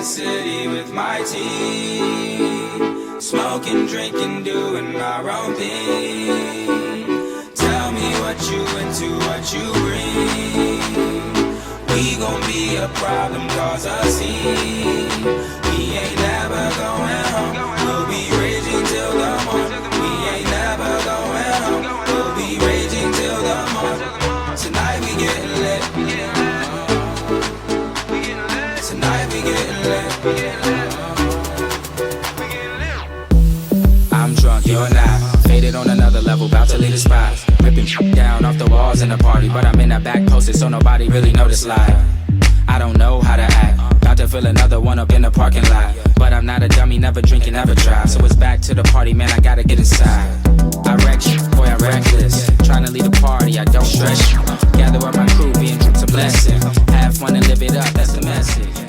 city with my team, smoking, drinking, doing our own thing. Tell me what you into, what you bring. We gon' be a problem, cause a scene. We ain't never going home. We'll be raging till the morning. We ain't never going home. We'll be raging till the morning. Tonight we getting lit. Tonight we getting lit. I'm drunk, you're not. Faded on another level, bout to leave the spot. Ripping down off the walls in the party, but I'm in the back posted so nobody really noticed live. I don't know how to act, about to fill another one up in the parking lot. But I'm not a dummy, never drinking, never drive. So it's back to the party, man, I gotta get inside. I wreck shit, boy, I'm reckless. Trying to lead the party, I don't stress you. Gather up my crew, being a blessing. Have fun and live it up, that's the message.